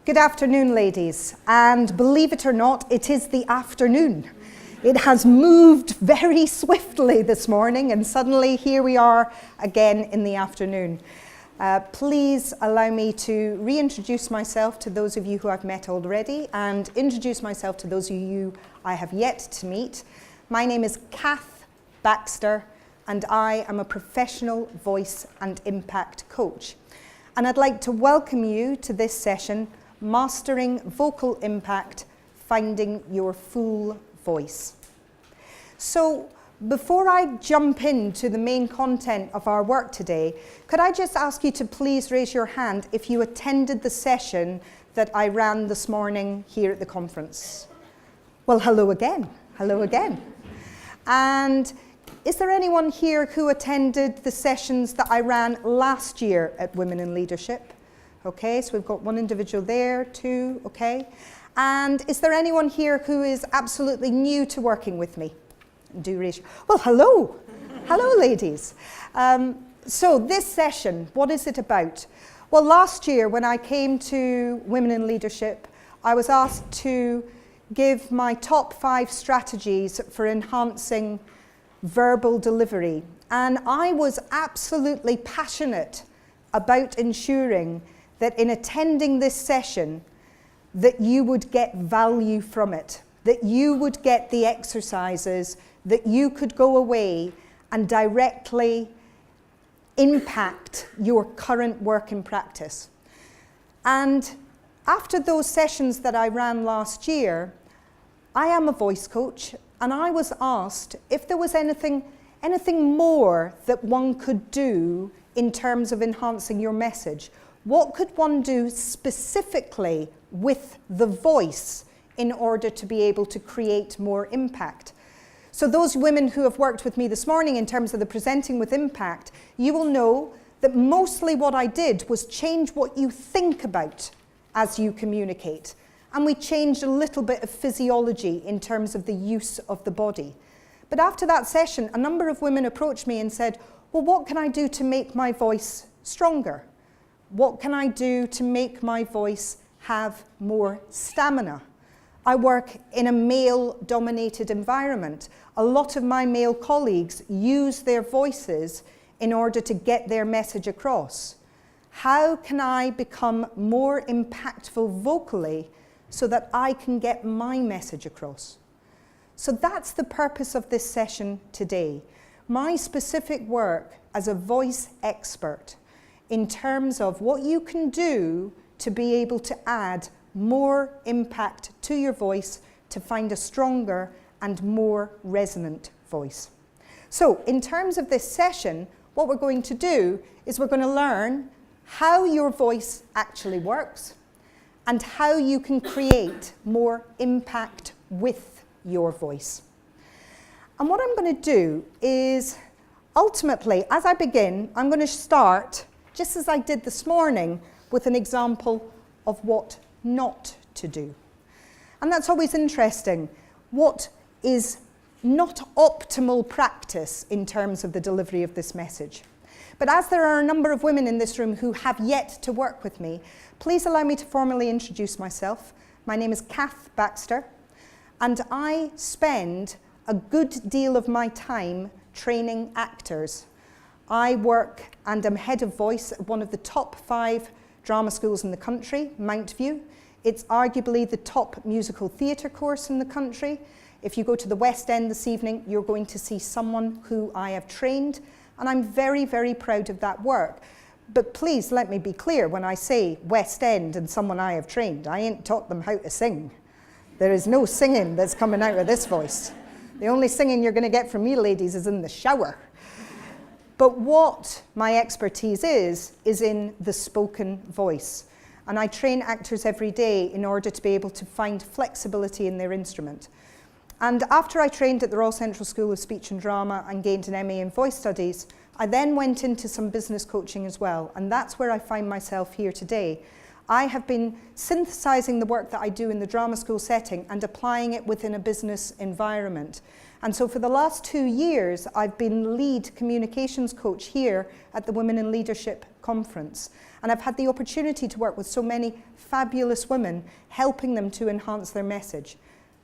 Good afternoon, ladies, and believe it or not, it is the afternoon. It has moved very swiftly this morning, and suddenly here we are again in the afternoon. Please allow me to reintroduce myself to those of you who I've met already and introduce myself to those of you I have yet to meet. My name is Kath Baxter, and I am a professional voice and impact coach. And I'd like to welcome you to this session, Mastering Vocal Impact, Finding Your Full Voice. So before I jump into the main content of our work today, could I just ask you to please raise your hand if you attended the session that I ran this morning here at the conference? Well, hello again. Hello again. And is there anyone here who attended the sessions that I ran last year at Women in Leadership? Okay, so we've got one individual there, two, okay. And is there anyone here who is absolutely new to working with me? Do raise your... Well, hello. Hello, ladies. So this session, what is it about? Well, last year when I came to Women in Leadership, I was asked to give my top 5 strategies for enhancing verbal delivery. And I was absolutely passionate about ensuring that in attending this session, that you would get value from it, that you would get the exercises, that you could go away and directly impact your current work and practice. And after those sessions that I ran last year, I am a voice coach, and I was asked if there was anything more that one could do in terms of enhancing your message. What could one do specifically with the voice in order to be able to create more impact? So those women who have worked with me this morning in terms of the presenting with impact, you will know that mostly what I did was change what you think about as you communicate. And we changed a little bit of physiology in terms of the use of the body. But after that session, a number of women approached me and said, well, what can I do to make my voice stronger? What can I do to make my voice have more stamina? I work in a male-dominated environment. A lot of my male colleagues use their voices in order to get their message across. How can I become more impactful vocally so that I can get my message across? So that's the purpose of this session today. My specific work as a voice expert in terms of what you can do to be able to add more impact to your voice to find a stronger and more resonant voice. So in terms of this session, what we're going to do is we're going to learn how your voice actually works and how you can create more impact with your voice. And what I'm going to do is, ultimately, as I begin, I'm going to start, just as I did this morning, with an example of what not to do. And that's always interesting. What is not optimal practice in terms of the delivery of this message? But as there are a number of women in this room who have yet to work with me, please allow me to formally introduce myself. My name is Kath Baxter, and I spend a good deal of my time training actors. I work and am head of voice at one of the top 5 drama schools in the country, Mountview. It's arguably the top musical theatre course in the country. If you go to the West End this evening, you're going to see someone who I have trained, and I'm very, very proud of that work. But please let me be clear when I say West End and someone I have trained. I ain't taught them how to sing. There is no singing that's coming out of this voice. The only singing you're going to get from me, ladies, is in the shower. But what my expertise is in the spoken voice. And I train actors every day in order to be able to find flexibility in their instrument. And after I trained at the Royal Central School of Speech and Drama and gained an MA in Voice Studies, I then went into some business coaching as well. And that's where I find myself here today. I have been synthesizing the work that I do in the drama school setting and applying it within a business environment. And so for the last 2 years, I've been lead communications coach here at the Women in Leadership Conference. And I've had the opportunity to work with so many fabulous women, helping them to enhance their message.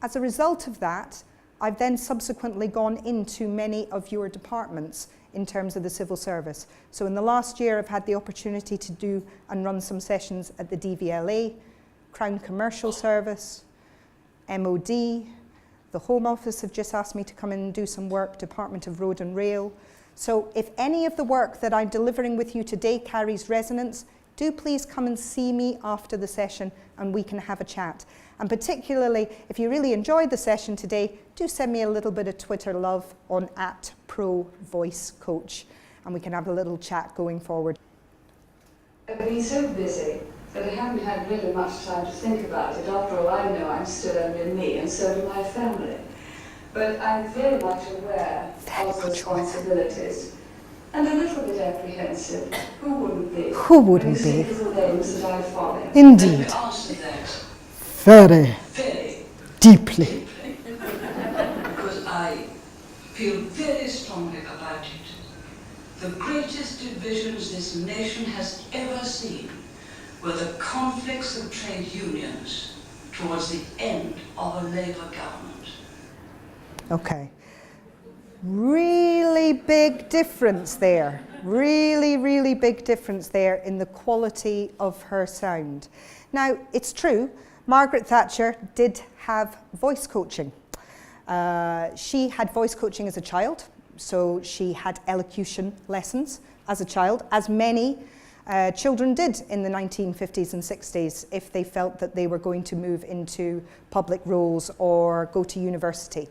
As a result of that, I've then subsequently gone into many of your departments in terms of the civil service. So in the last year, I've had the opportunity to do and run some sessions at the DVLA, Crown Commercial Service, MOD, the Home Office have just asked me to come in and do some work, Department of Road and Rail. So if any of the work that I'm delivering with you today carries resonance, do please come and see me after the session and we can have a chat. And particularly, if you really enjoyed the session today, do send me a little bit of Twitter love on @ProVoiceCoach and we can have a little chat going forward. I've been so busy that I haven't had really much time to think about it. After all, I know I'm still only me, and so do my family. But I'm very much aware of the responsibilities, and a little bit apprehensive. Who wouldn't be? Who wouldn't be? When you see the names that I follow. Indeed. Let me answer that Very very deeply. because I feel very strongly about it. The greatest divisions this nation has ever seen were the conflicts of trade unions towards the end of a Labour government. Okay. Really big difference there. Really, really big difference there in the quality of her sound. Now, it's true, Margaret Thatcher did have voice coaching. She had voice coaching as a child, so she had elocution lessons as a child, as many children did in the 1950s and 60s if they felt that they were going to move into public roles or go to university.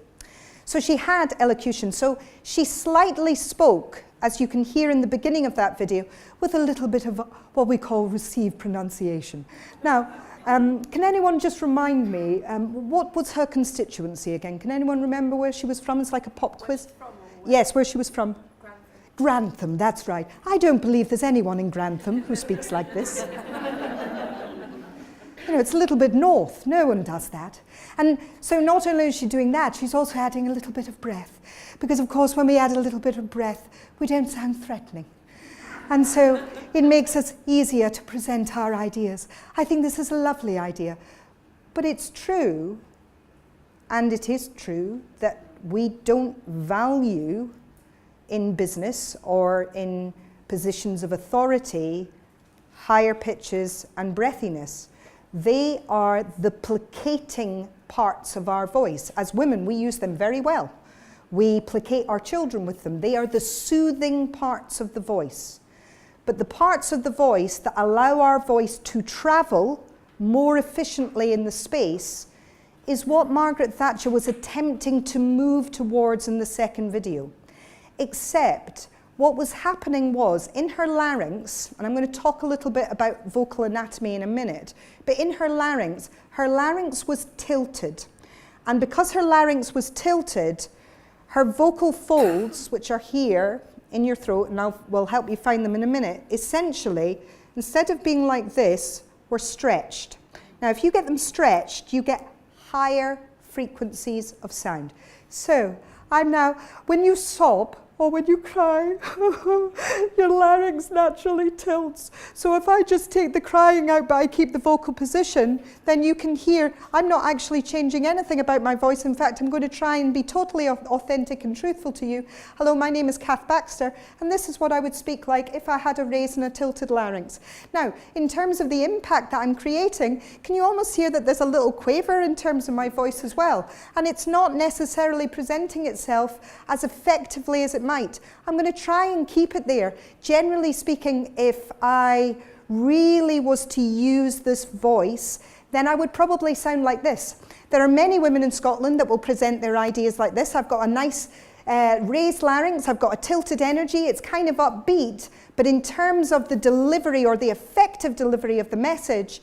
So she had elocution, so she slightly spoke, as you can hear in the beginning of that video, with a little bit of what we call received pronunciation. Now, can anyone just remind me, what was her constituency again? Can anyone remember where she was from? It's like a pop quiz. Yes, where she was from? Grantham, that's right. I don't believe there's anyone in Grantham who speaks like this. You know, it's a little bit north. No one does that. And so not only is she doing that, she's also adding a little bit of breath. Because, of course, when we add a little bit of breath, we don't sound threatening. And so it makes us easier to present our ideas. I think this is a lovely idea. But it's true, and it is true, that we don't value in business or in positions of authority higher pitches and breathiness. They are the placating parts of our voice. As women, we use them very well. We placate our children with them. They are the soothing parts of the voice. But the parts of the voice that allow our voice to travel more efficiently in the space is what Margaret Thatcher was attempting to move towards in the second video. Except what was happening was in her larynx, and I'm going to talk a little bit about vocal anatomy in a minute, but in her larynx was tilted. And because her larynx was tilted, her vocal folds, which are here in your throat, and we'll help you find them in a minute, essentially, instead of being like this, were stretched. Now, if you get them stretched, you get higher frequencies of sound. So, I'm now, when you sob, or when you cry, your larynx naturally tilts. So if I just take the crying out but I keep the vocal position, then you can hear I'm not actually changing anything about my voice. In fact, I'm going to try and be totally authentic and truthful to you. Hello, my name is Kath Baxter, and this is what I would speak like if I had a raised and a tilted larynx. Now, in terms of the impact that I'm creating, can you almost hear that there's a little quaver in terms of my voice as well? And it's not necessarily presenting itself as effectively as it might. I'm going to try and keep it there. Generally speaking, if I really was to use this voice, then I would probably sound like this. There are many women in Scotland that will present their ideas like this. I've got a nice raised larynx, I've got a tilted energy, it's kind of upbeat, but in terms of the delivery or the effective delivery of the message,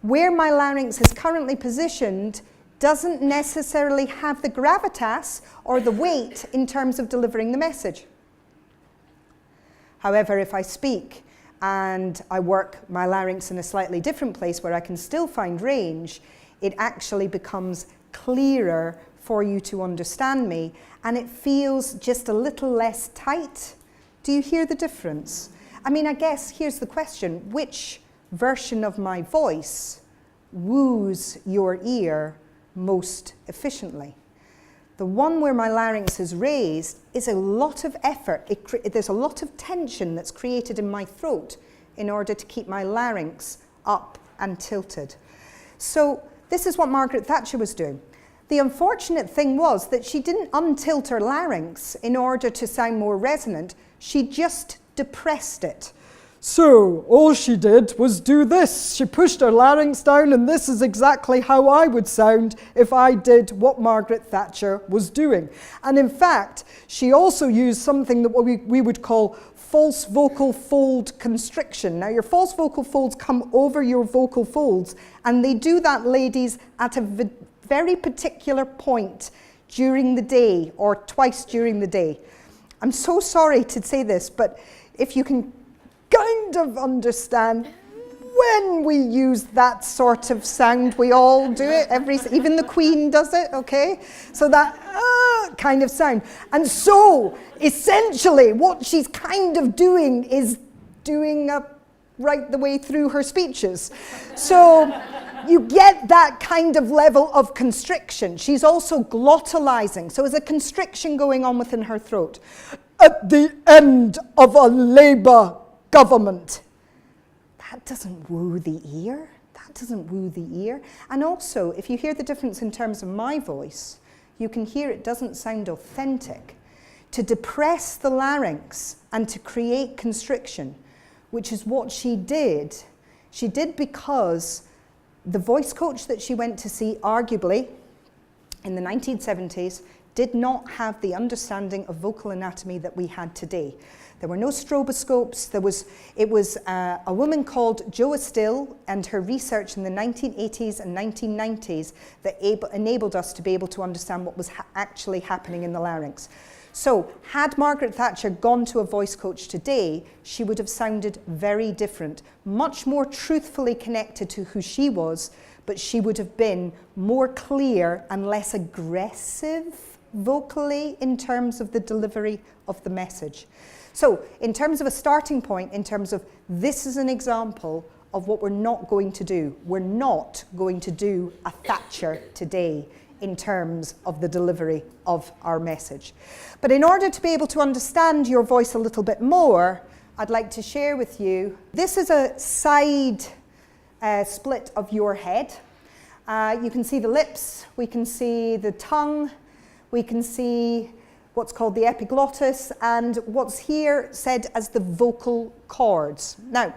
where my larynx is currently positioned doesn't necessarily have the gravitas or the weight in terms of delivering the message. However, if I speak and I work my larynx in a slightly different place where I can still find range, it actually becomes clearer for you to understand me, and it feels just a little less tight. Do you hear the difference? I mean, I guess here's the question: which version of my voice woos your ear most efficiently? The one where my larynx is raised is a lot of effort. There's a lot of tension that's created in my throat in order to keep my larynx up and tilted. So this is what Margaret Thatcher was doing. The unfortunate thing was that she didn't untilt her larynx in order to sound more resonant. She just depressed it. So, all she did was do this. She pushed her larynx down, and this is exactly how I would sound if I did what Margaret Thatcher was doing. And in fact, she also used something that we would call false vocal fold constriction. Now, your false vocal folds come over your vocal folds, and they do that, ladies, at a very particular point during the day, or twice during the day. I'm so sorry to say this, but if you can kind of understand when we use that sort of sound, we all do it, even the Queen does it, okay? So that kind of sound. And so, essentially, what she's kind of doing is doing right the way through her speeches. So you get that kind of level of constriction. She's also glottalizing. So there's a constriction going on within her throat. At the end of a Labour government. That doesn't woo the ear. That doesn't woo the ear. And also, if you hear the difference in terms of my voice, you can hear it doesn't sound authentic. To depress the larynx and to create constriction, which is what she did because the voice coach that she went to see, arguably, in the 1970s, did not have the understanding of vocal anatomy that we had today. There were no stroboscopes. It was a woman called Jo Still and her research in the 1980s and 1990s that enabled us to be able to understand what was actually happening in the larynx. So had Margaret Thatcher gone to a voice coach today, she would have sounded very different, much more truthfully connected to who she was, but she would have been more clear and less aggressive vocally in terms of the delivery of the message. So in terms of a starting point, in terms of this is an example of what we're not going to do. We're not going to do a Thatcher today in terms of the delivery of our message. But in order to be able to understand your voice a little bit more, I'd like to share with you, this is a side split of your head. You can see the lips, we can see the tongue, we can see what's called the epiglottis, and what's here said as the vocal cords. Now,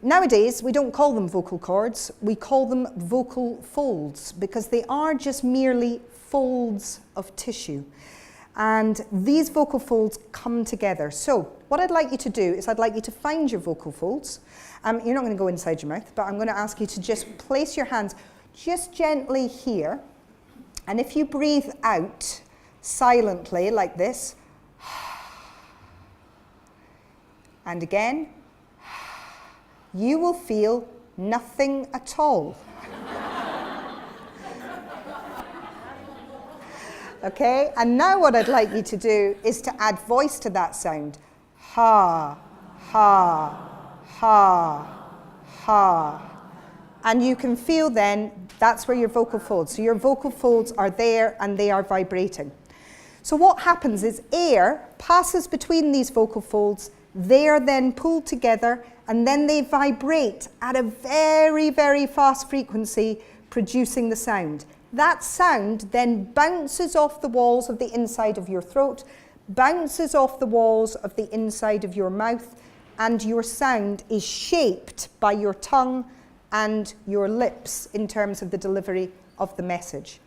nowadays, we don't call them vocal cords, we call them vocal folds, because they are just merely folds of tissue. And these vocal folds come together. So, what I'd like you to do is I'd like you to find your vocal folds. You're not going to go inside your mouth, but I'm going to ask you to just place your hands just gently here. And if you breathe out silently like this, and again, you will feel nothing at all. Okay, and now what I'd like you to do is to add voice to that sound. Ha, ha, ha, ha. And you can feel then, that's where your vocal folds. So your vocal folds are there and they are vibrating. So what happens is air passes between these vocal folds, they are then pulled together, and then they vibrate at a very, very fast frequency, producing the sound. That sound then bounces off the walls of the inside of your throat, bounces off the walls of the inside of your mouth, and your sound is shaped by your tongue and your lips in terms of the delivery of the message.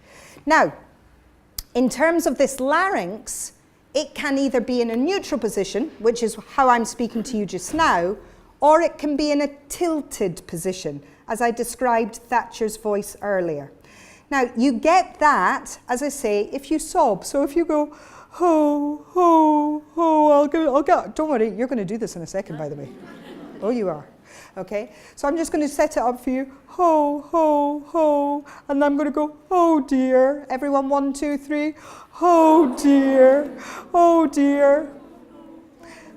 Now, in terms of this larynx, it can either be in a neutral position, which is how I'm speaking to you just now, or it can be in a tilted position, as I described Thatcher's voice earlier. Now, you get that, as I say, if you sob. So if you go, ho, ho, ho, I'll get, don't worry, you're going to do this in a second, by the way. Oh, you are. Okay, so I'm just going to set it up for you. Ho, ho, ho. And I'm going to go, oh dear. Everyone, 1, 2, 3. Oh dear. Oh dear.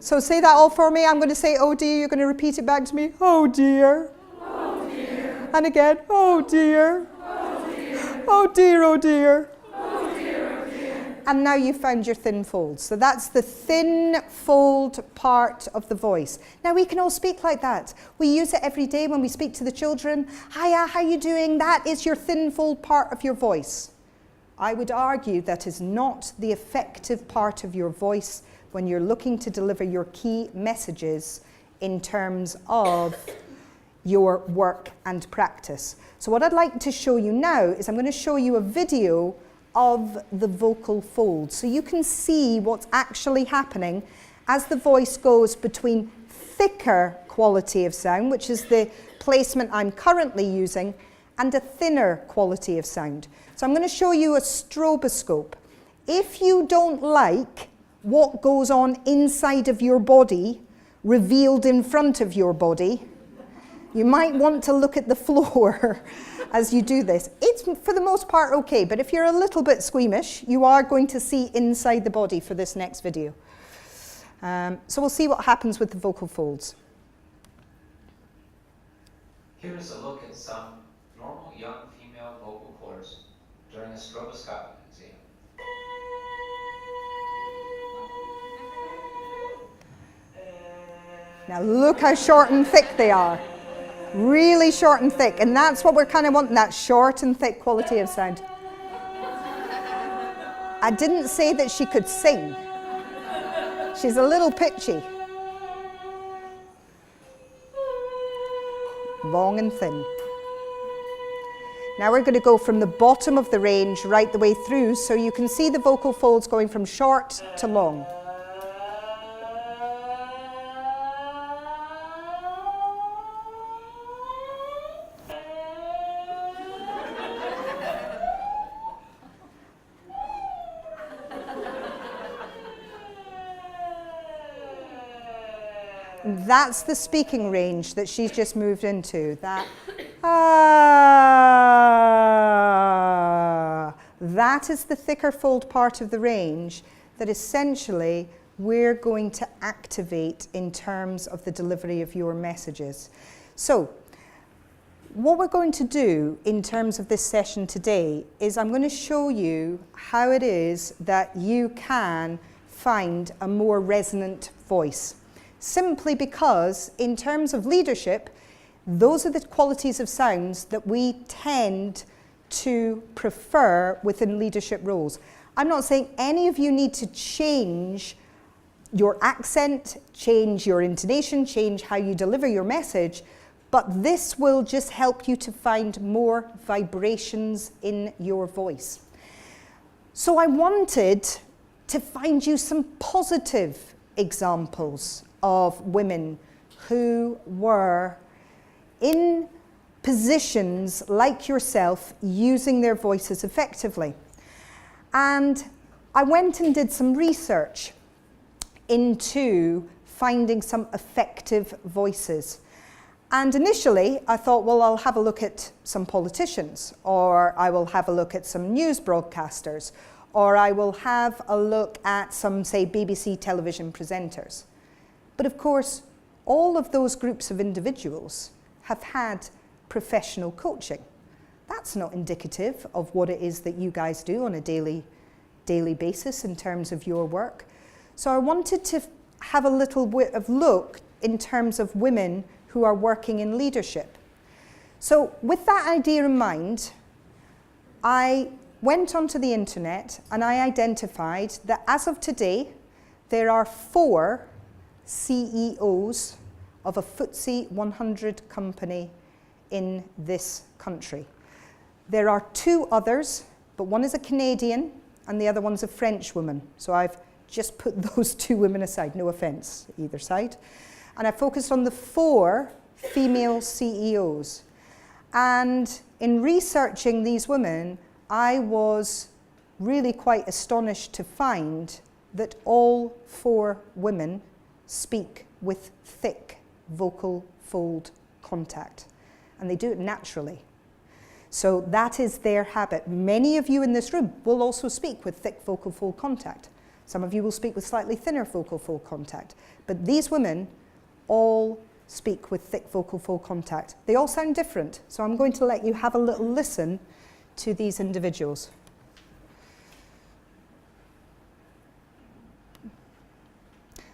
So say that all for me. I'm going to say, oh dear. You're going to repeat it back to me. Oh dear. Oh dear. And again, oh dear. Oh dear. Oh dear, oh dear. Oh dear. Oh dear. And now you've found your thin fold. So that's the thin fold part of the voice. Now we can all speak like that. We use it every day when we speak to the children. Hiya, how you doing? That is your thin fold part of your voice. I would argue that is not the effective part of your voice when you're looking to deliver your key messages in terms of your work and practice. So what I'd like to show you now is I'm going to show you a video of the vocal fold, so you can see what's actually happening as the voice goes between thicker quality of sound, which is the placement I'm currently using, and a thinner quality of sound. So I'm going to show you a stroboscope. If you don't like what goes on inside of your body revealed in front of your body, you might want to look at the floor as you do this. It's for the most part okay, but if you're a little bit squeamish, you are going to see inside the body for this next video. So we'll see what happens with the vocal folds. Here is a look at some normal young female vocal cords during a stroboscopic exam. Now look how short and thick they are. Really short and thick, and that's what we're kind of wanting, that short and thick quality of sound. I didn't say that she could sing. She's a little pitchy. Long and thin. Now we're going to go from the bottom of the range right the way through, so you can see the vocal folds going from short to long. That's the speaking range that she's just moved into. That that is the thicker fold part of the range that essentially we're going to activate in terms of the delivery of your messages. So what we're going to do in terms of this session today is I'm going to show you how it is that you can find a more resonant voice. Simply because in terms of leadership, those are the qualities of sounds that we tend to prefer within leadership roles. I'm not saying any of you need to change your accent, change your intonation, change how you deliver your message, but this will just help you to find more vibrations in your voice. So I wanted to find you some positive examples of women who were in positions like yourself using their voices effectively. And I went and did some research into finding some effective voices. And initially I thought, well, I'll have a look at some politicians, or I will have a look at some news broadcasters, or I will have a look at some, say, BBC television presenters. But of course, all of those groups of individuals have had professional coaching. That's not indicative of what it is that you guys do on a daily basis in terms of your work. So I wanted to have a little bit of look in terms of women who are working in leadership. So with that idea in mind, I went onto the internet and I identified that as of today, there are 4 CEOs of a FTSE 100 company in this country. There are 2 others, but one is a Canadian and the other one's a French woman. So I've just put those 2 women aside, no offense either side. And I focused on the 4 female CEOs. And in researching these women, I was really quite astonished to find that all 4 women speak with thick vocal fold contact, and they do it naturally. So that is their habit. Many of you in this room will also speak with thick vocal fold contact. Some of you will speak with slightly thinner vocal fold contact. But these women all speak with thick vocal fold contact. They all sound different. So I'm going to let you have a little listen to these individuals.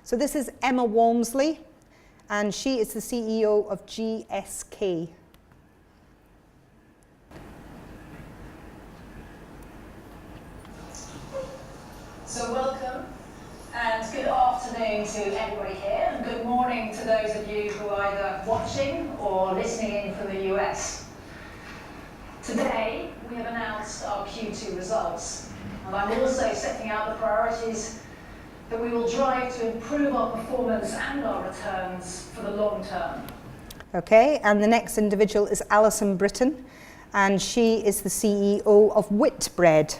So this is Emma Walmsley, and she is the CEO of GSK. So welcome and good afternoon to everybody here, and good morning to those of you who are either watching or listening in from the US. Today we have announced our Q2 results, and I'm also setting out the priorities that we will drive to improve our performance and our returns for the long term. Okay, and the next individual is Alison Britton, and she is the CEO of Whitbread.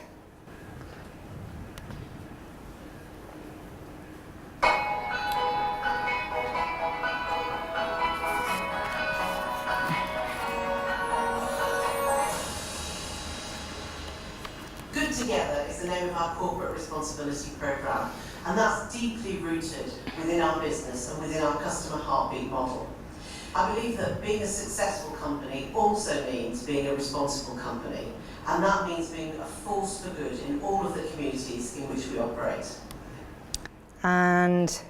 Good Together is the name of our corporate responsibility programme, and that's deeply rooted within our business and within our customer heartbeat model. I believe that being a successful company also means being a responsible company, and that means being a force for good in all of the communities in which we operate. And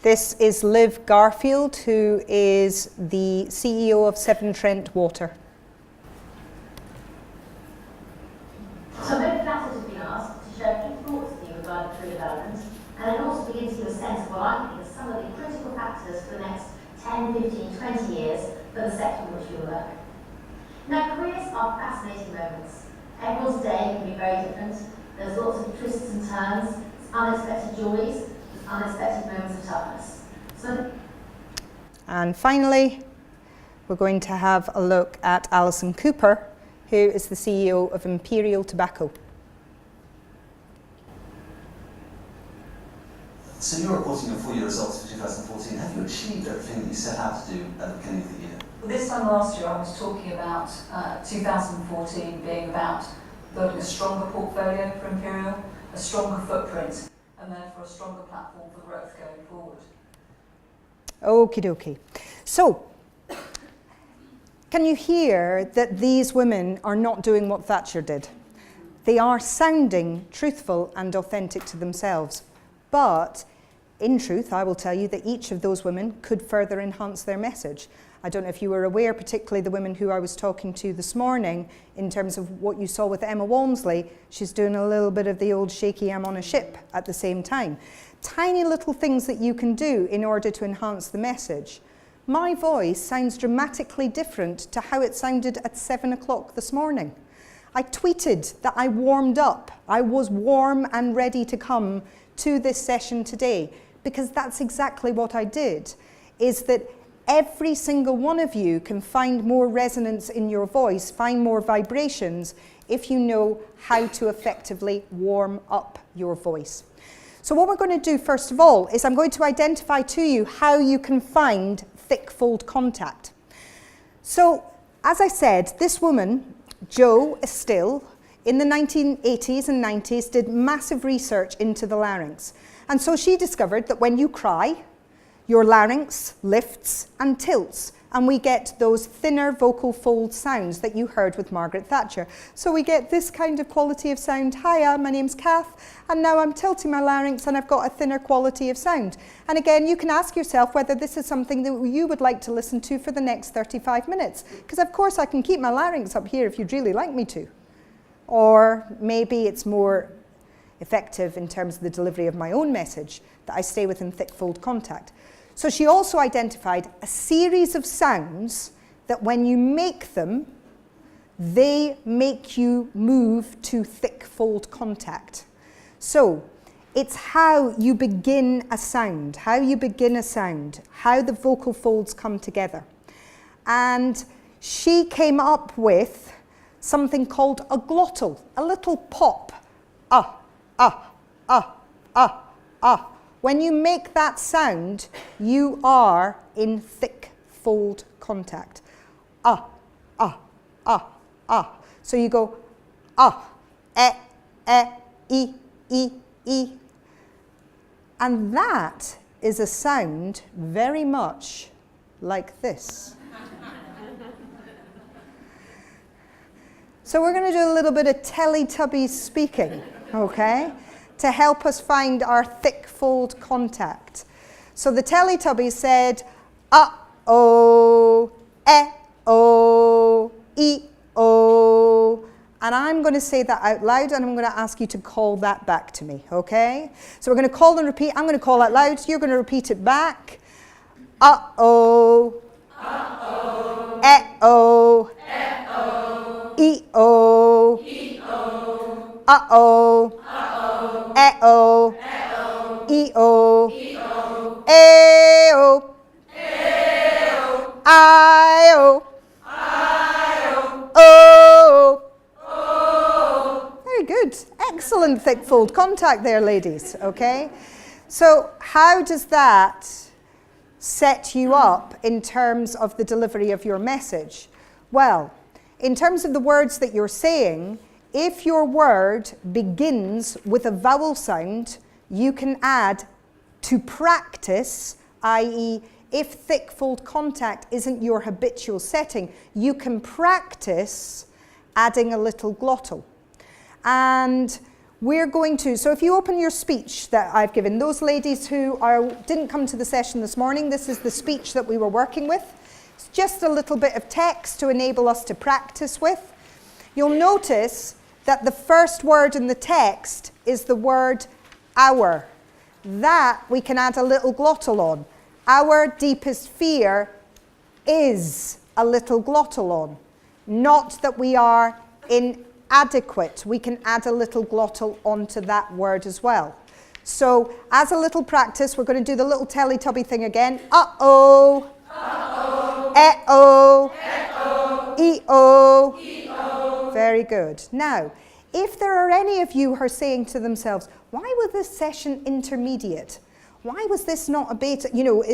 this is Liv Garfield, who is the CEO of Severn Trent Water. So I'm very flattered to have been asked to share a few thoughts with you regarding tree development, and then also begin to give a sense of what I think are some of the critical factors for the next 10, 15, 20 years for the sector in which we work. Now, careers are fascinating moments. Everyone's day can be very different. There's lots of twists and turns, unexpected joys, unexpected moments of toughness. And finally, we're going to have a look at Alison Cooper, who is the CEO of Imperial Tobacco. So you're reporting your full year results for 2014. Have you achieved everything that you set out to do at the beginning of the year? Well, this time last year I was talking about 2014 being about building a stronger portfolio for Imperial, a stronger footprint, and therefore a stronger platform for growth going forward. Okie dokie. So, can you hear that these women are not doing what Thatcher did? They are sounding truthful and authentic to themselves. But in truth, I will tell you that each of those women could further enhance their message. I don't know if you were aware, particularly the women who I was talking to this morning, in terms of what you saw with Emma Walmsley. She's doing a little bit of the old shaky I'm on a ship at the same time. Tiny little things that you can do in order to enhance the message. My voice sounds dramatically different to how it sounded at 7 o'clock this morning. I tweeted that I warmed up. I was warm and ready to come to this session today, because that's exactly what I did, is that every single one of you can find more resonance in your voice, find more vibrations, if you know how to effectively warm up your voice. So what we're going to do first of all is I'm going to identify to you how you can find thick fold contact. So, as I said, this woman, Jo Estill, in the 1980s and 90s did massive research into the larynx. And so she discovered that when you cry, your larynx lifts and tilts, and we get those thinner vocal fold sounds that you heard with Margaret Thatcher. So we get this kind of quality of sound. Hiya, my name's Kath, and now I'm tilting my larynx and I've got a thinner quality of sound. And again, you can ask yourself whether this is something that you would like to listen to for the next 35 minutes. Because of course I can keep my larynx up here if you'd really like me to. Or maybe it's more effective in terms of the delivery of my own message that I stay within thick fold contact. So she also identified a series of sounds that when you make them, they make you move to thick fold contact. So it's how you begin a sound, how the vocal folds come together. And she came up with something called a glottal, a little pop. When you make that sound, you are in thick fold contact. contact. Ah, ah, ah, ah. So you go ah, e, e. And that is a sound very much like this. So we're going to do a little bit of Teletubbies speaking, okay, to help us find our thick fold contact. So the Teletubbies said, uh-oh, eh-oh, e-oh. And I'm going to say that out loud, and I'm going to ask you to call that back to me, okay? So we're going to call and repeat. I'm going to call out loud. You're going to repeat it back. Uh-oh. Uh-oh. Eh-oh. Eh-oh. E-oh. E-oh. Uh-oh. Uh-oh. Eh-oh. Eh-oh. E-oh. E-oh. E-oh. E-oh. I-oh. I-oh. Oh. Very good. Excellent thick fold contact there, ladies, okay? So how does that set you up in terms of the delivery of your message? Well, in terms of the words that you're saying, if your word begins with a vowel sound, you can add to practice, i.e., if thick fold contact isn't your habitual setting, you can practice adding a little glottal. And we're going to, so if you open your speech that I've given, those ladies who didn't come to the session this morning, this is the speech that we were working with. It's just a little bit of text to enable us to practice with. You'll notice that the first word in the text is the word our. That we can add a little glottal on. Our deepest fear is a little glottal on. Not that we are inadequate. We can add a little glottal onto that word as well. So as a little practice, we're going to do the little Teletubby thing again. Uh-oh. Uh-oh. Eh-oh. Eh-oh. E-oh. E-oh. Very good. Now, if there are any of you who are saying to themselves, why was this session intermediate? Why was this not a beta? You know,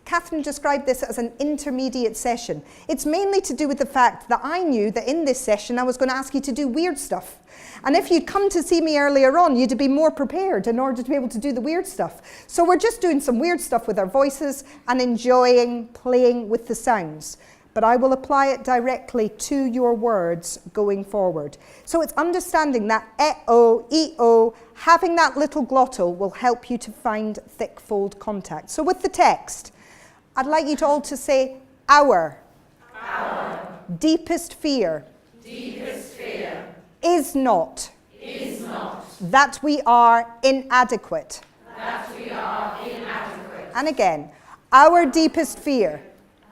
Catherine described this as an intermediate session. It's mainly to do with the fact that I knew that in this session I was going to ask you to do weird stuff. And if you'd come to see me earlier on, you'd be more prepared in order to be able to do the weird stuff. So we're just doing some weird stuff with our voices and enjoying playing with the sounds. But I will apply it directly to your words going forward. So it's understanding that e-o, e-o, having that little glottal will help you to find thick fold contact. So with the text, I'd like you to all to say our. Our. Deepest fear. Deepest fear. Is not. Is not. That we are inadequate. That we are inadequate. And again, our deepest fear.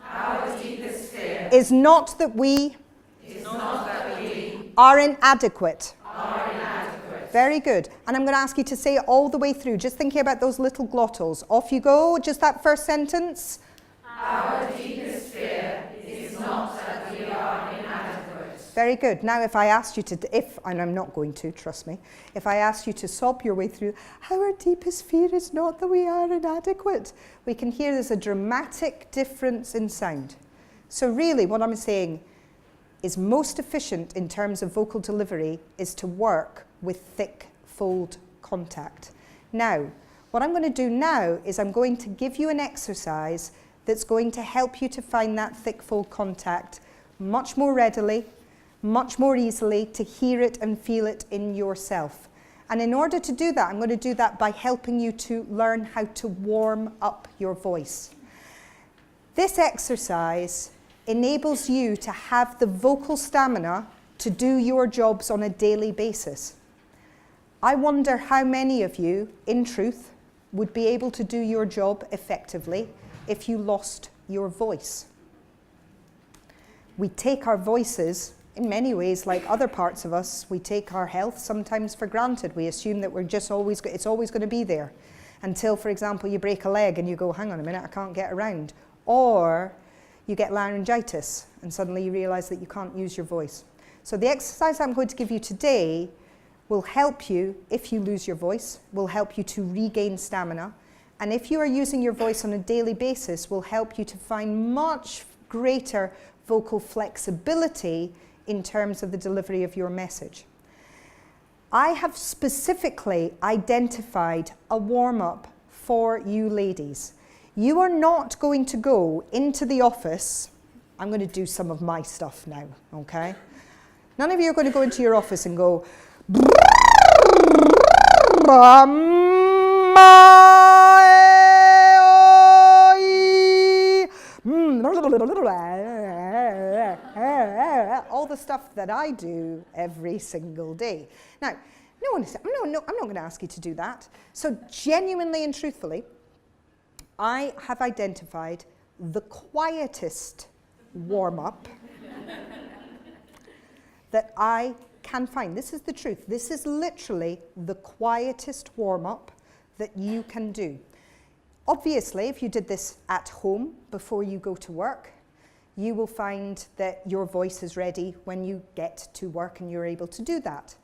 Our deepest fear is not that we are inadequate. Are inadequate. Very good. And I'm going to ask you to say it all the way through, just thinking about those little glottals. Off you go, just that first sentence. Our deepest fear is not that we are inadequate. Very good. Now if I asked you to, and I'm not going to, trust me, if I asked you to sob your way through, our deepest fear is not that we are inadequate, we can hear there's a dramatic difference in sound. So really what I'm saying is most efficient in terms of vocal delivery is to work with thick fold contact. Now, what I'm going to do now is I'm going to give you an exercise that's going to help you to find that thick fold contact much more readily, much more easily, to hear it and feel it in yourself. And in order to do that, I'm going to do that by helping you to learn how to warm up your voice. This exercise enables you to have the vocal stamina to do your jobs on a daily basis. I wonder how many of you, in truth, would be able to do your job effectively if you lost your voice. We take our voices, in many ways, like other parts of us, we take our health sometimes for granted. We assume that it's always going to be there. Until, for example, you break a leg and you go, hang on a minute, I can't get around. Or you get laryngitis and suddenly you realize that you can't use your voice. So the exercise I'm going to give you today will help you, if you lose your voice, will help you to regain stamina. And if you are using your voice on a daily basis, will help you to find much greater vocal flexibility in terms of the delivery of your message. I have specifically identified a warm-up for you ladies. You are not going to go into the office. I'm going to do some of my stuff now, okay? None of you are going to go into your office and go, all the stuff that I do every single day. Now, I'm not going to ask you to do that. So genuinely and truthfully, I have identified the quietest warm-up that I can find. This is the truth. This is literally the quietest warm-up that you can do. Obviously, if you did this at home before you go to work, you will find that your voice is ready when you get to work and you're able to do that.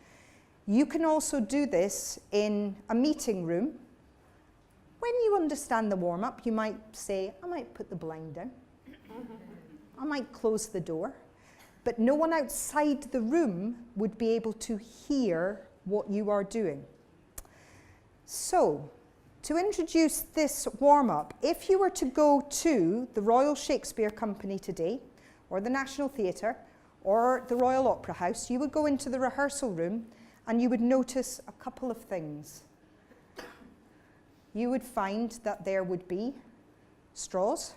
You can also do this in a meeting room. When you understand the warm-up, you might say, I might put the blind down. I might close the door. But no one outside the room would be able to hear what you are doing. So, to introduce this warm-up, if you were to go to the Royal Shakespeare Company today, or the National Theatre, or the Royal Opera House, you would go into the rehearsal room and you would notice a couple of things. You would find that there would be straws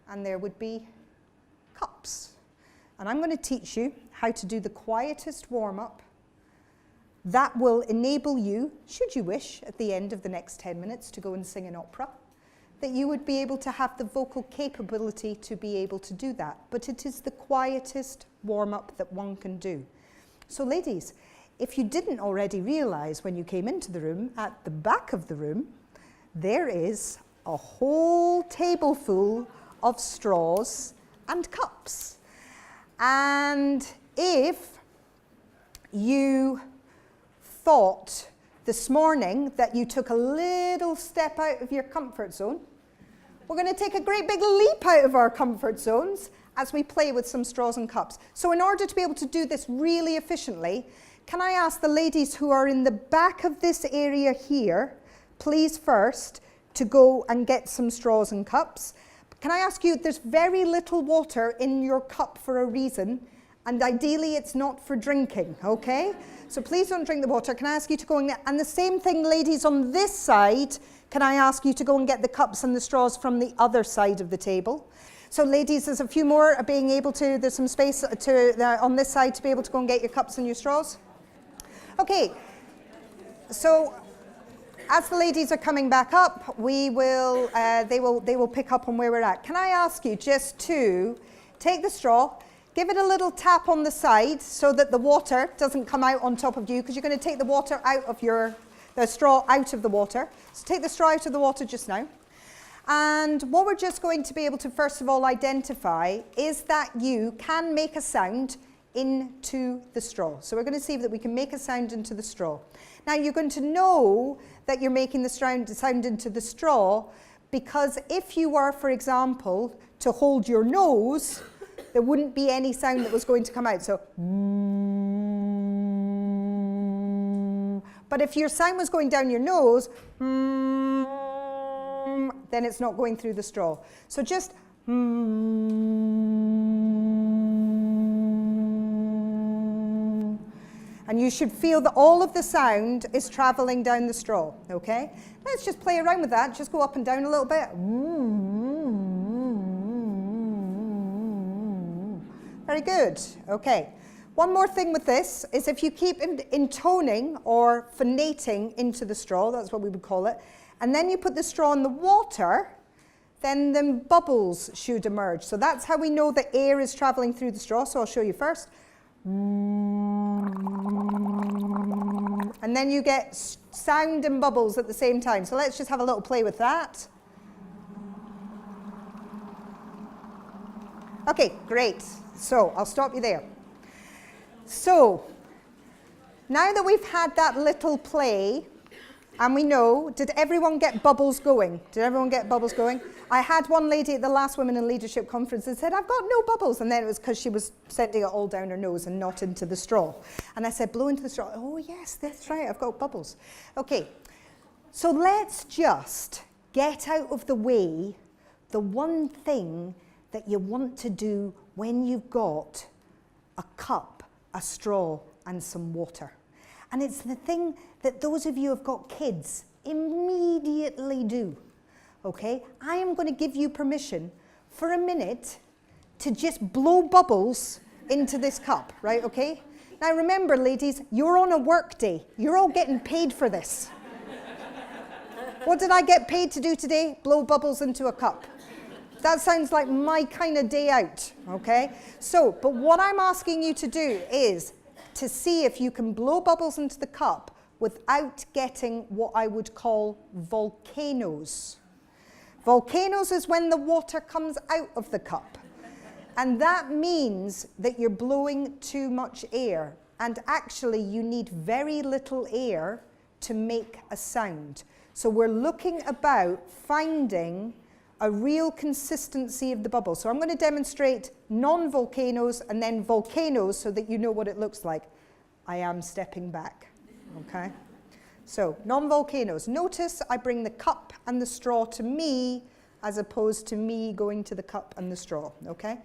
and there would be cups. And I'm going to teach you how to do the quietest warm-up that will enable you, should you wish, at the end of the next 10 minutes to go and sing an opera, that you would be able to have the vocal capability to be able to do that. But it is the quietest warm-up that one can do. So ladies, if you didn't already realize when you came into the room, at the back of the room, there is a whole table full of straws and cups. And if you thought this morning that you took a little step out of your comfort zone, we're going to take a great big leap out of our comfort zones as we play with some straws and cups. So in order to be able to do this really efficiently, can I ask the ladies who are in the back of this area here, please first, to go and get some straws and cups. Can I ask you, there's very little water in your cup for a reason, and ideally it's not for drinking, okay? So please don't drink the water. Can I ask you to go and get, and the same thing, ladies, on this side, can I ask you to go and get the cups and the straws from the other side of the table? So ladies, there's a few more being able to, there's some space on this side to be able to go and get your cups and your straws. Okay, so as the ladies are coming back up, they will pick up on where we're at. Can I ask you just to take the straw, give it a little tap on the side so that the water doesn't come out on top of you, because you're going to take the water out of the straw out of the water. So take the straw out of the water just now. And what we're just going to be able to first of all identify is that you can make a sound into the straw. So we're going to see that we can make a sound into the straw. Now you're going to know that you're making the sound into the straw because if you were, for example, to hold your nose, there wouldn't be any sound that was going to come out. So, but if your sound was going down your nose, then it's not going through the straw. So just and you should feel that all of the sound is traveling down the straw, okay? Let's just play around with that. Just go up and down a little bit. Very good, okay. One more thing with this is if you keep intoning or phonating into the straw, that's what we would call it, and then you put the straw in the water, then the bubbles should emerge. So that's how we know the air is traveling through the straw. So I'll show you first. And then you get sound and bubbles at the same time. So let's just have a little play with that. Okay, great. So I'll stop you there. So now that we've had that little play, And we know, did everyone get bubbles going? Did everyone get bubbles going? I had one lady at the last Women in Leadership conference that said, I've got no bubbles. And then it was because she was sending it all down her nose and not into the straw. And I said, blow into the straw. Oh, yes, that's right, I've got bubbles. Okay, so let's just get out of the way the one thing that you want to do when you've got a cup, a straw, and some water. And it's the thing that those of you who have got kids immediately do, okay? I am going to give you permission for a minute to just blow bubbles into this cup, right, okay? Now remember, ladies, you're on a work day. You're all getting paid for this. What did I get paid to do today? Blow bubbles into a cup. That sounds like my kind of day out, okay? So, but what I'm asking you to do is to see if you can blow bubbles into the cup without getting what I would call volcanoes. Volcanoes is when the water comes out of the cup. And that means that you're blowing too much air. And actually, you need very little air to make a sound. So we're looking about finding a real consistency of the bubble. So I'm going to demonstrate non-volcanoes and then volcanoes so that you know what it looks like. I am stepping back, okay? So non-volcanoes. Notice I bring the cup and the straw to me as opposed to me going to the cup and the straw, okay?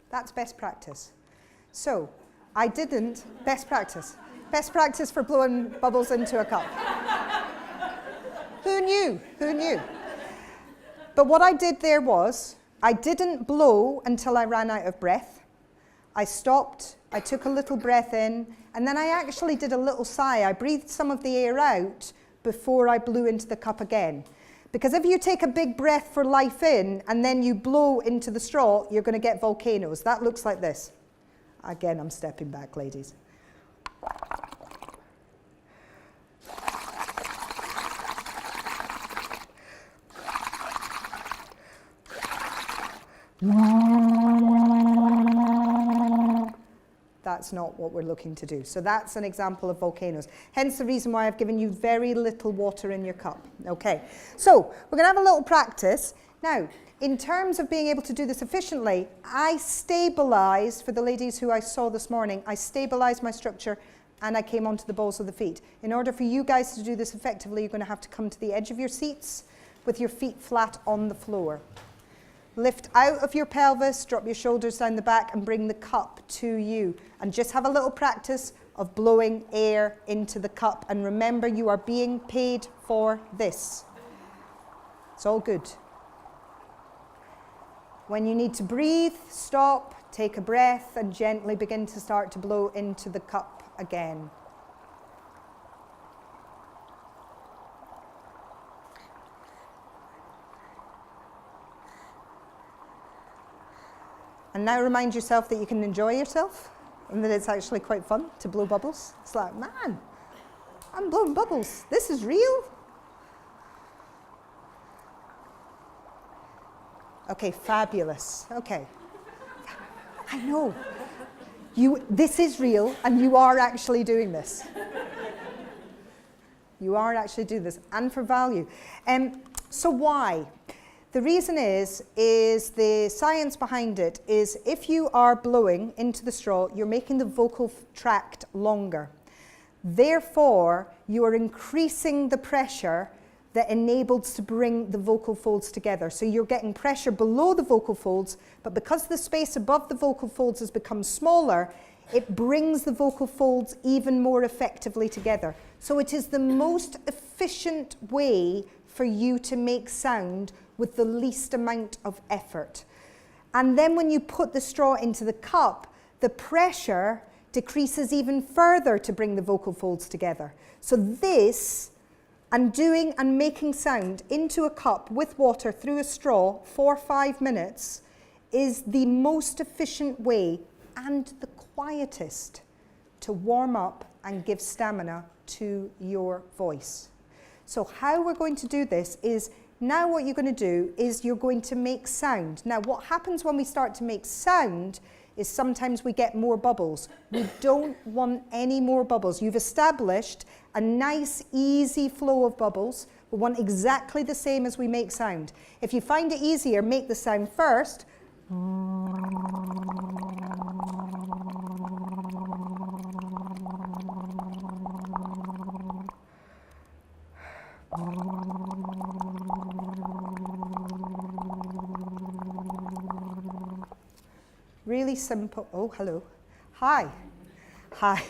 That's best practice. So, I didn't, best practice for blowing bubbles into a cup. Who knew? Who knew? But what I did there was, I didn't blow until I ran out of breath. I stopped, I took a little breath in, and then I actually did a little sigh. I breathed some of the air out before I blew into the cup again. Because if you take a big breath for life in and then you blow into the straw, you're going to get volcanoes. That looks like this. Again, I'm stepping back, ladies. That's not what we're looking to do. So that's an example of volcanoes. Hence the reason why I've given you very little water in your cup. Okay, so we're going to have a little practice. Now, in terms of being able to do this efficiently, I stabilized, for the ladies who I saw this morning, I stabilized my structure and I came onto the balls of the feet. In order for you guys to do this effectively, you're going to have to come to the edge of your seats with your feet flat on the floor. Lift out of your pelvis, drop your shoulders down the back and bring the cup to you. And just have a little practice of blowing air into the cup. And remember, you are being paid for this. It's all good. When you need to breathe, stop, take a breath and gently begin to start to blow into the cup again. And now remind yourself that you can enjoy yourself and that it's actually quite fun to blow bubbles. It's like, man, I'm blowing bubbles. This is real. Okay, fabulous. Okay. I know. This is real and you are actually doing this. You are actually doing this, and for value. So why? The reason is the science behind it is if you are blowing into the straw, you're making the vocal tract longer. Therefore, you are increasing the pressure that enables to bring the vocal folds together. So you're getting pressure below the vocal folds, but because the space above the vocal folds has become smaller, it brings the vocal folds even more effectively together. So it is the most efficient way for you to make sound with the least amount of effort. And then when you put the straw into the cup, the pressure decreases even further to bring the vocal folds together. So this, and doing and making sound into a cup with water through a straw for 5 minutes, is the most efficient way and the quietest to warm up and give stamina to your voice. So how we're going to do this is, now what you're going to do is you're going to make sound. Now what happens when we start to make sound is sometimes we get more bubbles. We don't want any more bubbles. You've established a nice, easy flow of bubbles. We want exactly the same as we make sound. If you find it easier, make the sound first. Really simple. Oh, hello. Hi. Hi.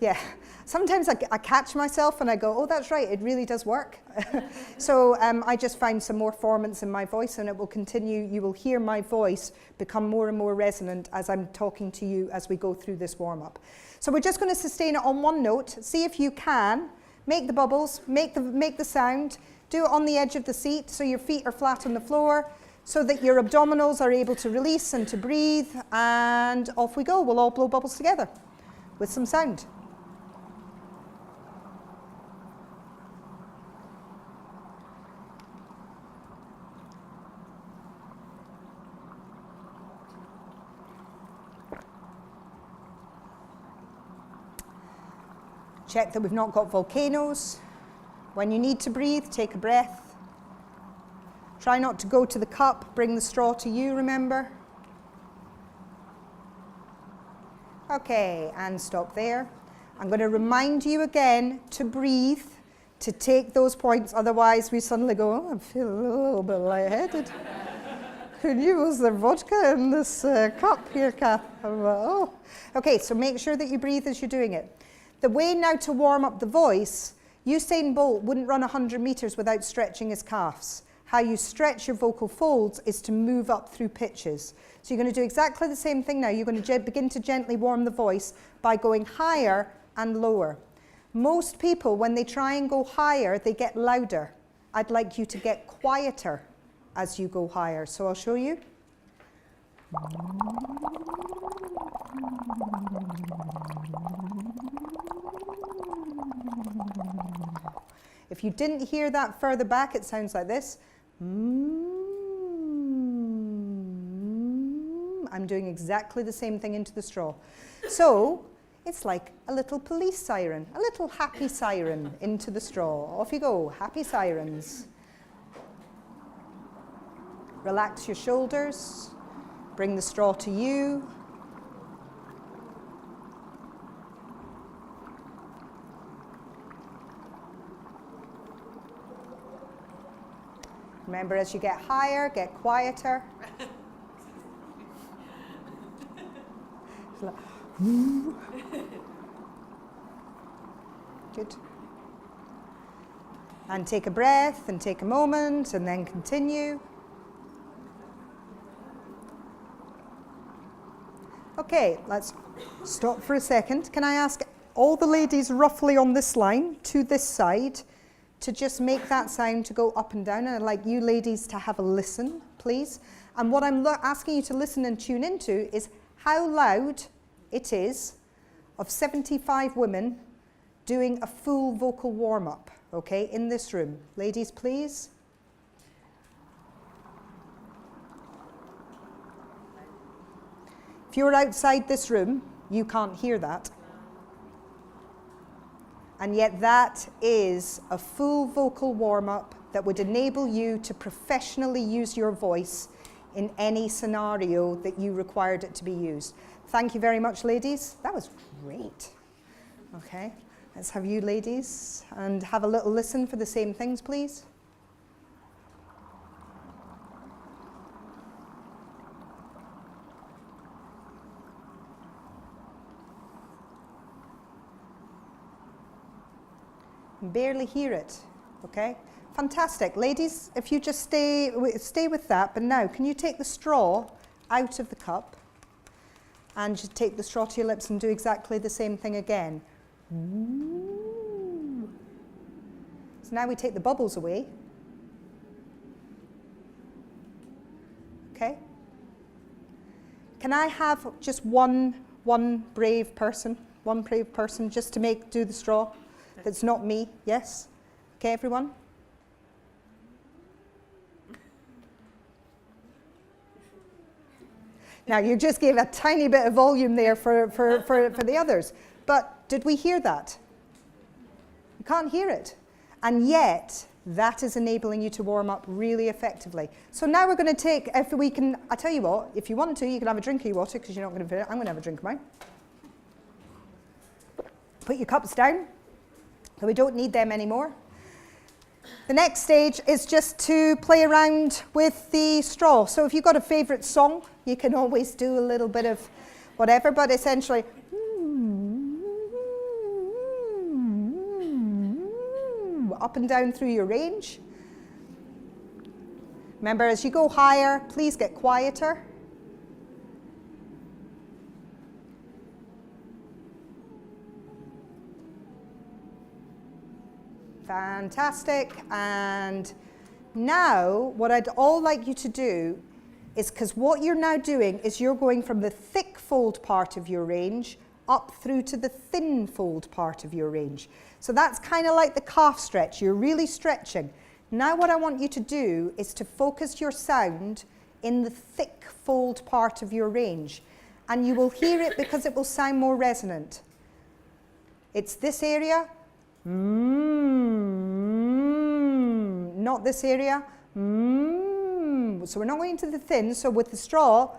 Yeah. Sometimes I catch myself and I go, oh, that's right, it really does work. So I just found some more formants in my voice, and it will continue. You will hear my voice become more and more resonant as I'm talking to you as we go through this warm-up. So we're just going to sustain it on one note. See if you can make the bubbles, make the sound. Do it on the edge of the seat so your feet are flat on the floor, so that your abdominals are able to release and to breathe, and off we go. We'll all blow bubbles together with some sound. Check that we've not got volcanoes. When you need to breathe, take a breath. Try not to go to the cup, bring the straw to you, remember? Okay, and stop there. I'm going to remind you again to breathe, to take those points, otherwise we suddenly go, oh, I feel a little bit lightheaded. Who knew was there vodka in this cup here, Kath? Oh. Okay, so make sure that you breathe as you're doing it. The way now to warm up the voice, Usain Bolt wouldn't run 100 meters without stretching his calves. How you stretch your vocal folds is to move up through pitches. So you're going to do exactly the same thing now. You're going to begin to gently warm the voice by going higher and lower. Most people, when they try and go higher, they get louder. I'd like you to get quieter as you go higher. So I'll show you. If you didn't hear that further back, it sounds like this. I'm doing exactly the same thing into the straw. So it's like a little police siren, a little happy siren into the straw. Off you go, happy sirens. Relax your shoulders, bring the straw to you. Remember, as you get higher, get quieter. Good. And take a breath and take a moment and then continue. Okay, let's stop for a second. Can I ask all the ladies roughly on this line to this side to just make that sound to go up and down? And I'd like you ladies to have a listen, please. And what I'm asking you to listen and tune into is how loud it is of 75 women doing a full vocal warm-up, okay, in this room. Ladies, please. If you're outside this room, you can't hear that. And yet that is a full vocal warm-up that would enable you to professionally use your voice in any scenario that you required it to be used. Thank you very much, ladies. That was great. Okay, let's have you ladies and have a little listen for the same things, please. Barely hear it, okay? Fantastic. Ladies, if you just stay with that, but now, can you take the straw out of the cup and just take the straw to your lips and do exactly the same thing again? So now we take the bubbles away. Okay? Can I have just one brave person? One brave person just to do the straw. That's not me. Yes? Okay, everyone? Now, you just gave a tiny bit of volume there for the others. But did we hear that? You can't hear it. And yet, that is enabling you to warm up really effectively. So now we're going to take, if we can, I tell you what, if you want to, you can have a drink of your water because you're not going to fit it. I'm going to have a drink of mine. Put your cups down, so we don't need them anymore. The next stage is just to play around with the straw. So if you've got a favourite song, you can always do a little bit of whatever, but essentially, up and down through your range. Remember, as you go higher, please get quieter. Fantastic. And now what I'd all like you to do is, because what you're now doing is you're going from the thick fold part of your range up through to the thin fold part of your range. So that's kind of like the calf stretch. You're really stretching. Now what I want you to do is to focus your sound in the thick fold part of your range. And you will hear it because it will sound more resonant. It's this area. Not this area. So we're not going to the thin. So with the straw,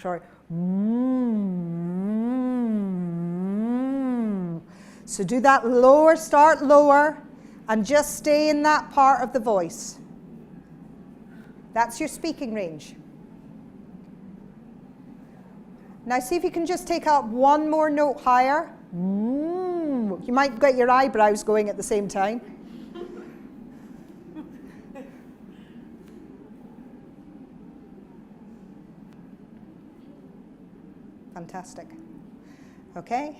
sorry. So do that lower, start lower, and just stay in that part of the voice. That's your speaking range. Now see if you can just take up one more note higher. You might get your eyebrows going at the same time. Fantastic. Okay?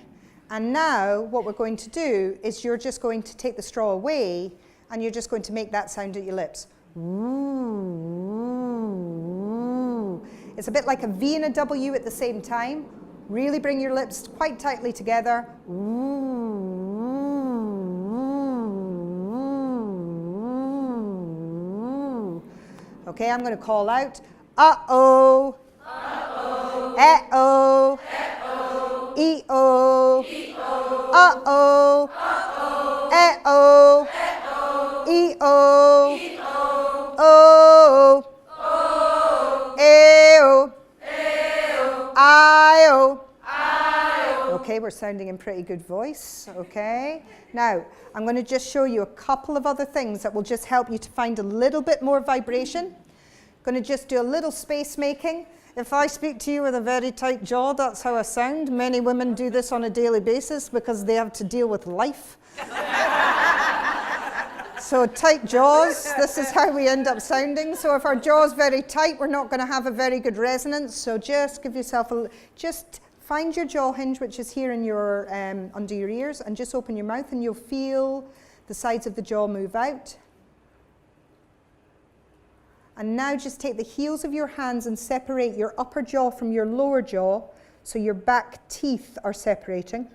And now what we're going to do is you're just going to take the straw away and you're just going to make that sound at your lips. It's a bit like a V and a W at the same time. Really bring your lips quite tightly together. Okay, I'm going to call out. Uh-oh. Uh-oh. Eh-oh. Eh-oh. E-oh. E-oh. Uh-oh. Uh-oh. Eh-oh. Eh-oh. E-oh. E-oh. Oh. Oh. E-oh. E-oh. I-oh. I-oh. Okay, we're sounding in pretty good voice. Okay. Now, I'm going to just show you a couple of other things that will just help you to find a little bit more vibration. Going to just do a little space making. If I speak to you with a very tight jaw, that's how I sound. Many women do this on a daily basis because they have to deal with life. So tight jaws, this is how we end up sounding. So if our jaw's very tight, we're not going to have a very good resonance. So just give yourself just find your jaw hinge, which is here in your, under your ears, and just open your mouth and you'll feel the sides of the jaw move out. And now just take the heels of your hands and separate your upper jaw from your lower jaw so your back teeth are separating.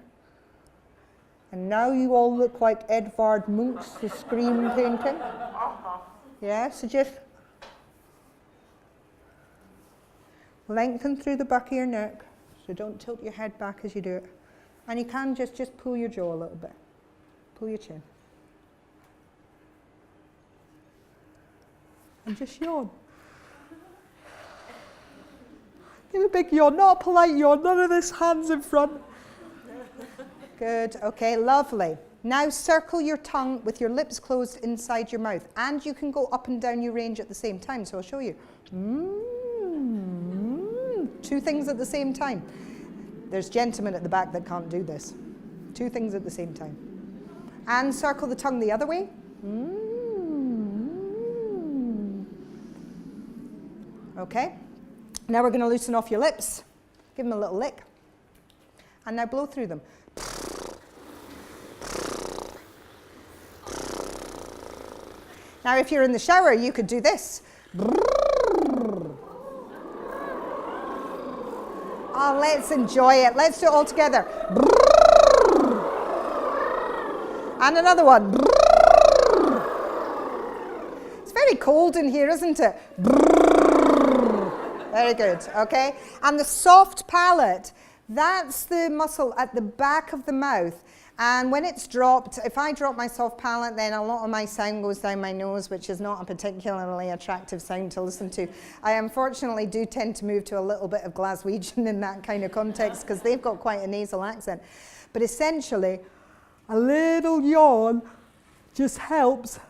And now you all look like Edvard Munch's The Scream painting. Yeah, so just lengthen through the back of your neck. So don't tilt your head back as you do it. And you can just pull your jaw a little bit. Pull your chin. And just yawn. Give a big yawn, not a polite yawn, none of this hands in front. Good, okay, lovely. Now circle your tongue with your lips closed inside your mouth. And you can go up and down your range at the same time, so I'll show you. Two things at the same time. There's gentlemen at the back that can't do this. Two things at the same time. And circle the tongue the other way. Okay, now we're going to loosen off your lips. Give them a little lick. And now blow through them. Now if you're in the shower, you could do this. Oh, let's enjoy it. Let's do it all together. And another one. It's very cold in here, isn't it? Very good, okay? And the soft palate, that's the muscle at the back of the mouth. And when it's dropped, if I drop my soft palate, then a lot of my sound goes down my nose, which is not a particularly attractive sound to listen to. I unfortunately do tend to move to a little bit of Glaswegian in that kind of context, because they've got quite a nasal accent. But essentially, a little yawn just helps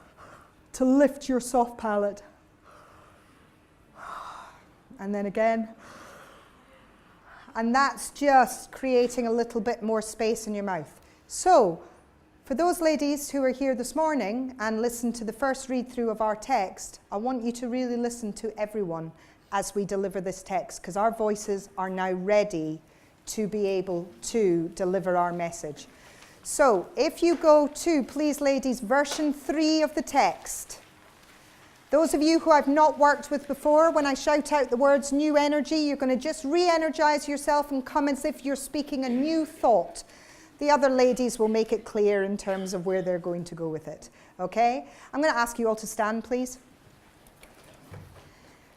to lift your soft palate. And then again. And that's just creating a little bit more space in your mouth. So, for those ladies who are here this morning and listened to the first read-through of our text, I want you to really listen to everyone as we deliver this text, because our voices are now ready to be able to deliver our message. So, if you go to, please ladies, version 3 of the text. Those of you who I've not worked with before, when I shout out the words new energy, you're going to just re-energize yourself and come as if you're speaking a new thought. The other ladies will make it clear in terms of where they're going to go with it. Okay? I'm going to ask you all to stand, please.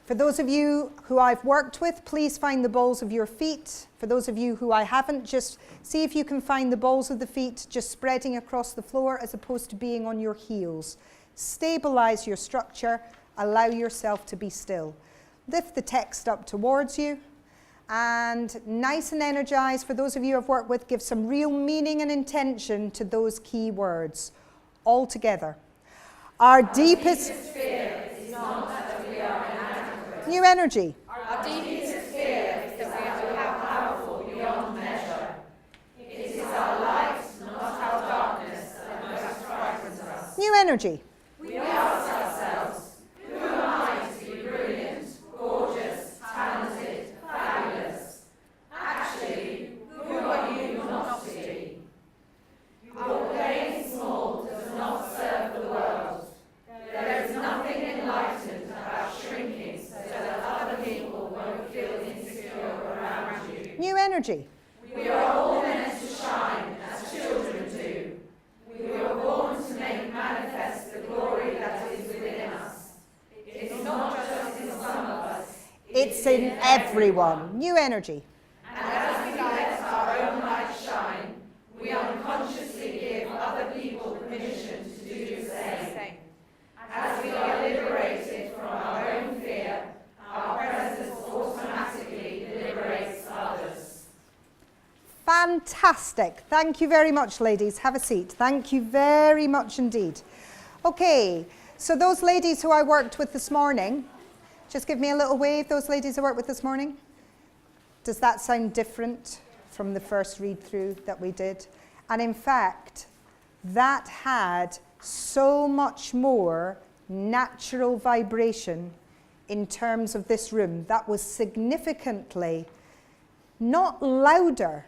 For those of you who I've worked with, please find the balls of your feet. For those of you who I haven't, just see if you can find the balls of the feet just spreading across the floor as opposed to being on your heels. Stabilize your structure. Allow yourself to be still. Lift the text up towards you. And nice and energized, for those of you I've worked with, give some real meaning and intention to those key words. All together. Our deepest fear is not that we are inadequate. New energy. Our deepest fear is that we are powerful beyond measure. It is our light, not our darkness, that most frightens us. New energy. We ask ourselves, who am I to be brilliant, gorgeous, talented, fabulous? Actually, who are you not to be? Your playing small does not serve the world. There is nothing enlightened about shrinking so that other people won't feel insecure around you. New energy. We are all meant to shine as children do. We were born to make manifest the glory that is within us. It's not just in some of us. It's in everyone. New energy. And as we let our own light shine, we unconsciously give other people permission to do the same. As we are liberated from our own fear, our presence automatically liberates others. Fantastic. Thank you very much, ladies. Have a seat. Thank you very much indeed. Okay, so those ladies who I worked with this morning, just give me a little wave, those ladies I worked with this morning. Does that sound different from the first read-through that we did? And in fact, that had so much more natural vibration in terms of this room. That was significantly not louder,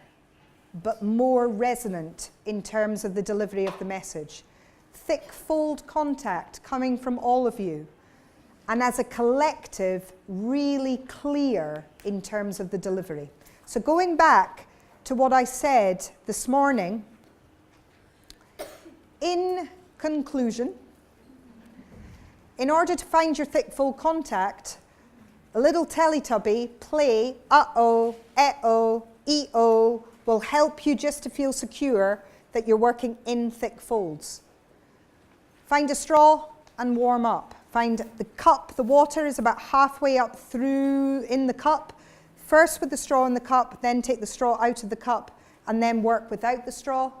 but more resonant in terms of the delivery of the message. Thick fold contact coming from all of you. And as a collective, really clear in terms of the delivery. So going back to what I said this morning, in conclusion, in order to find your thick fold contact, a little Teletubby play uh-oh, eh-oh, e-oh will help you just to feel secure that you're working in thick folds. Find a straw and warm up. Find the cup, the water is about halfway up through in the cup. First with the straw in the cup, then take the straw out of the cup, and then work without the straw.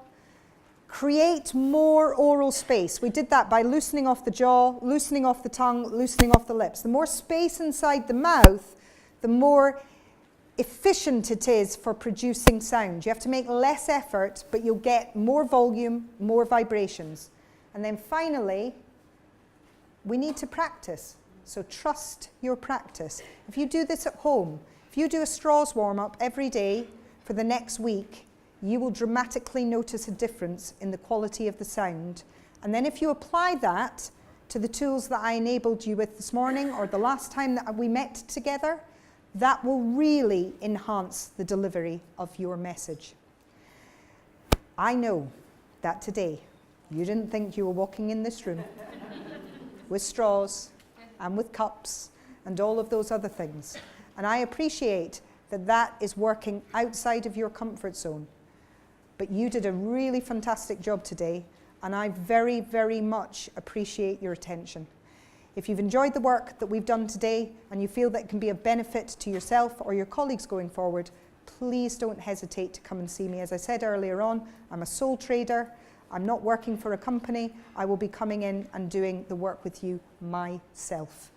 Create more oral space. We did that by loosening off the jaw, loosening off the tongue, loosening off the lips. The more space inside the mouth, the more efficient it is for producing sound. You have to make less effort, but you'll get more volume, more vibrations. And then finally, we need to practice. So trust your practice. If you do this at home, if you do a straws warm-up every day for the next week, you will dramatically notice a difference in the quality of the sound. And then if you apply that to the tools that I enabled you with this morning or the last time that we met together, That will really enhance the delivery of your message. I know that today you didn't think you were walking in this room with straws and with cups and all of those other things. And I appreciate that that is working outside of your comfort zone. But you did a really fantastic job today, and I very, very much appreciate your attention. If you've enjoyed the work that we've done today and you feel that it can be of benefit to yourself or your colleagues going forward, please don't hesitate to come and see me. As I said earlier on, I'm a sole trader. I'm not working for a company. I will be coming in and doing the work with you myself.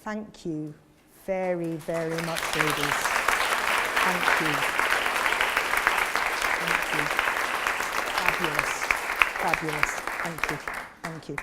Thank you very, very much, ladies. Thank you. Thank you. Fabulous. Fabulous. Thank you. Thank you.